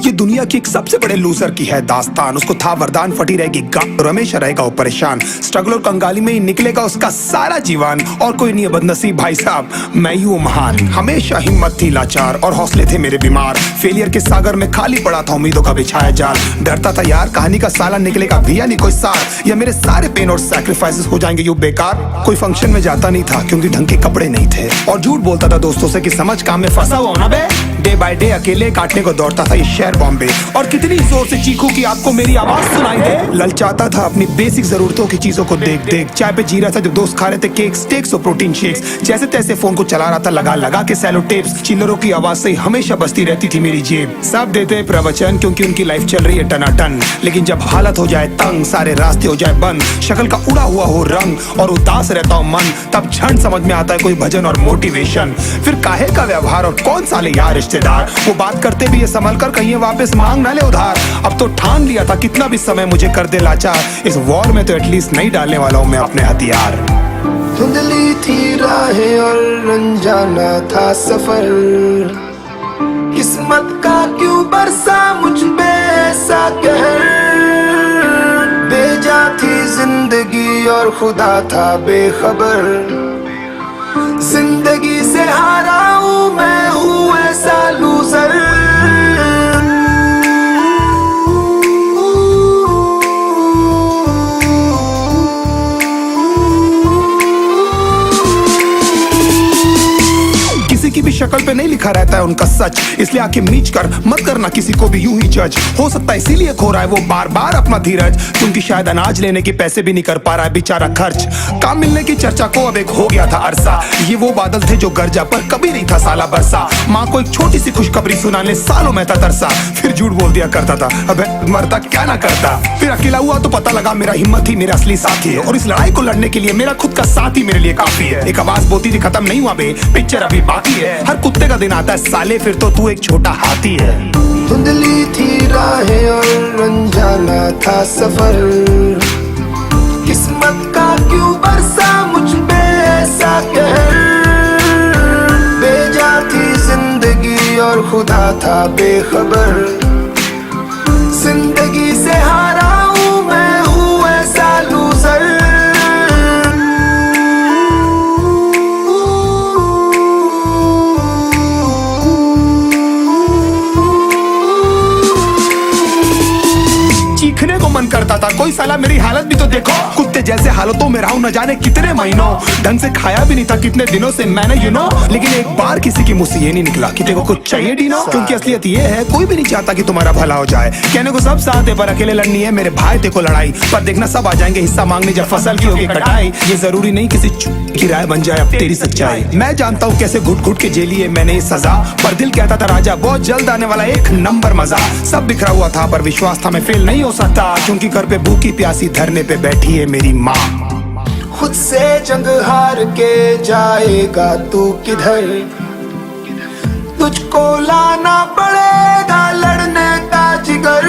ये दुनिया की एक सबसे बड़े लूजर की है दास्तान। उसको था वरदान, फटी रहेगी गांड और हमेशा रहेगा वो परेशान। स्ट्रगल और कंगाली में ही निकलेगा उसका सारा जीवन। और कोई नहीं है बदनसीब भाई साहब, मैं ही हूँ महान। हमेशा हिम्मत थी लाचार और हौसले थे मेरे बीमार। फेलियर के सागर में खाली पड़ा था उम्मीदों का बिछाया जाल। डरता था यार कहानी का साला निकलेगा भी या नहीं कोई सार, या मेरे सारे पेन और सैक्रिफाइसेस हो जाएंगे यूं बेकार। कोई फंक्शन में जाता नहीं था क्योंकि ढंग के कपड़े नहीं थे, और झूठ बोलता था दोस्तों से कि समझ काम में फंसा हुआ ना बे। डे बाय डे अकेले काटने को दौड़ता था ये शहर बॉम्बे। और कितनी जोर से चीखूं कि आपको मेरी आवाज सुनाई दे। ललचाता था अपनी बेसिक जरूरतों की चीजों को देख देख। चाय पे जी रहा था जब दोस्त खा रहे थे केक, स्टेक्स और प्रोटीन शेक्स। जैसे तैसे फोन को चला रहा था लगा लगा के सैलो टेप्स। चिल्लरों की आवाज से हमेशा बजती रहती थी मेरी जेब। सब देते प्रवचन क्योंकि उनकी लाइफ चल रही है टनाटन, लेकिन जब हालत हो जाए तंग, सारे रास्ते हो जाए बंद, शक्ल का उड़ा हुआ हो रंग और उदास रहता हो मन, तब क्षण समझ में आता है कोई भजन और मोटिवेशन। फिर काहे का व्यवहार और कौन साले यार रिश्तेदार, वो बात करते भी ये संभल कर कहीं वापस मांग ना ले उधार। अब तो ठान लिया था कितना भी समय मुझे कर दे लाचार, इस वॉर में तो एटलीस्ट नहीं डालने वाला हूँ मैं अपने हथियार। धुंधली थी राहें और अनजाना था सफर, किस्मत का क्यों बरसा मुझ पे ऐसा कहर। बेजा थी जिंदगी और खुदा था बेखबर, जिंदगी से हारा हूँ मैं, हूँ ऐसा लूजर। किसी की भी शक्ल पे नहीं लिखा रहता है उनका सच, इसलिए आंखें मीच कर मत करना किसी को भी यूं ही जज। हो सकता है इसीलिए खो रहा है वो बार बार अपना धीरज, क्योंकि शायद अनाज लेने के पैसे भी नहीं कर पा रहा है बेचारा खर्च। काम मिलने की चर्चा को अब एक हो गया था अरसा, ये वो बादल थे जो गरजा पर कभी नहीं था साला बरसा। माँ को एक छोटी सी खुशखबरी सुनाने सालों में था तरसा, फिर झूठ बोल दिया करता था अबे मरता क्या ना करता। फिर अकेला हुआ तो पता लगा मेरा हिम्मत ही मेरा असली साथी है, और इस लड़ाई को लड़ने के लिए मेरा खुद का साथ ही मेरे लिए काफी है। एक आवाज बोलती थी खत्म नहीं हुआ बे, पिक्चर अभी बाकी है। हर कुत्ते का दिन आता है साले, फिर तो तू एक छोटा हाथी है। धुंधली थी राहें और अनजाना था सफर, किस्मत का क्यों बरसा मुझ पे ऐसा कहर। बेजा थी जिंदगी और खुदा था बेखबर, जिंदगी से हारा हूँ मैं, हूँ ऐसा लूजर। चीखने को मन करता था, कोई साला मेरी हालत भी तो देखो। कुत्ते जैसे हालतों में रहा हूं न जाने कितने महीनों, ढंग से खाया भी नहीं था कितने दिनों से मैंने लेकिन एक बार किसी की मुंह से ये नहीं निकला कि तेरे को कुछ चाहिए डीनो। क्योंकि असलियत ये है कोई भी नहीं चाहता कि तुम्हारा भला हो जाए। कहने को सब साथ है पर अकेले लड़नी है मेरे भाई तेरे को लड़ाई, पर देखना सब आ जाएंगे हिस्सा मांगने जब फसल की होगी कटाई। ये जरूरी नहीं किसी की राय बन जाए अब तेरी सच्चाई। मैं जानता हूँ कैसे घुट घुट के झेली है मैंने ये सजा, पर दिल कहता था राजा बहुत जल्द आने वाला एक नंबर मजा। सब बिखरा हुआ था पर विश्वास था मैं फेल नहीं हो सकता, क्योंकि घर पे भूखी प्यासी धरने पे बैठी है मेरी माँ। खुद से जंग हार के जाएगा तू किधर, तुझको लाना पड़ेगा लड़ने का जिगर।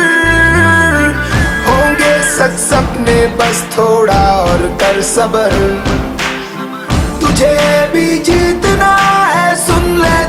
होंगे सच सपने बस थोड़ा और कर सबर, तुझे भी जीतना है सुन ले।